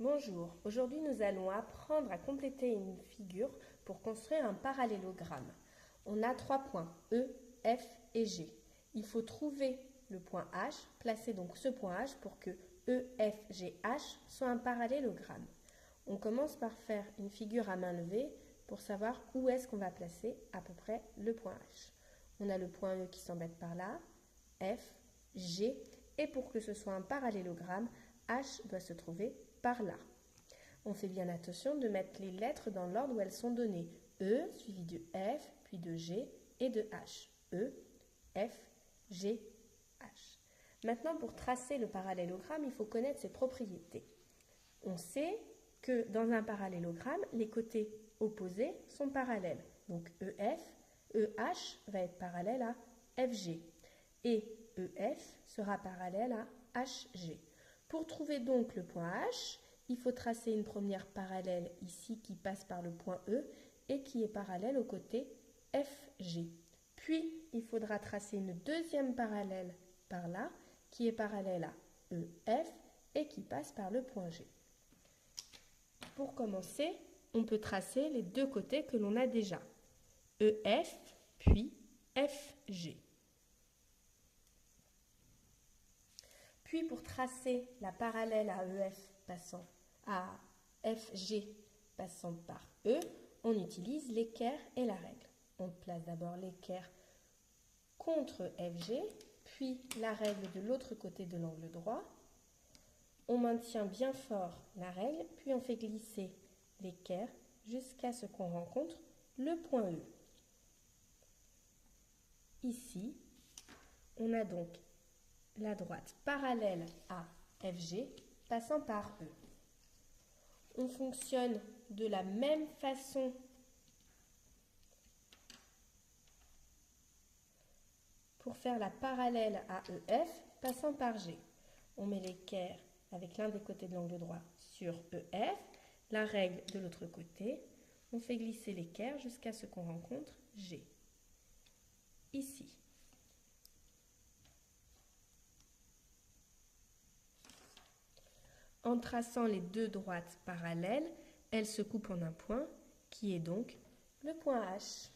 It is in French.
Bonjour, aujourd'hui nous allons apprendre à compléter une figure pour construire un parallélogramme. On a 3 points, E, F et G. Il faut trouver le point H, placer donc ce point H pour que E, F, G, H soit un parallélogramme. On commence par faire une figure à main levée pour savoir où est-ce qu'on va placer à peu près le point H. On a le point E qui s'embête par là, F, G, et pour que ce soit un parallélogramme, H doit se trouver par là. On fait bien attention de mettre les lettres dans l'ordre où elles sont données. E suivi de F, puis de G et de H. E, F, G, H. Maintenant, pour tracer le parallélogramme, il faut connaître ses propriétés. On sait que dans un parallélogramme, les côtés opposés sont parallèles. Donc EF, EH va être parallèle à FG et EF sera parallèle à HG. Pour trouver donc le point H, il faut tracer une première parallèle ici qui passe par le point E et qui est parallèle au côté FG. Puis, il faudra tracer une deuxième parallèle par là qui est parallèle à EF et qui passe par le point G. Pour commencer, on peut tracer les deux côtés que l'on a déjà. EF puis FG. Puis pour tracer la parallèle à EF passant à FG passant par E, on utilise l'équerre et la règle. On place d'abord l'équerre contre FG, puis la règle de l'autre côté de l'angle droit. On maintient bien fort la règle, puis on fait glisser l'équerre jusqu'à ce qu'on rencontre le point E. Ici, on a donc la droite parallèle à FG passant par E. On fonctionne de la même façon pour faire la parallèle à EF passant par G. On met l'équerre avec l'un des côtés de l'angle droit sur EF, la règle de l'autre côté. On fait glisser l'équerre jusqu'à ce qu'on rencontre G. Ici. En traçant les deux droites parallèles, elles se coupent en un point qui est donc le point H.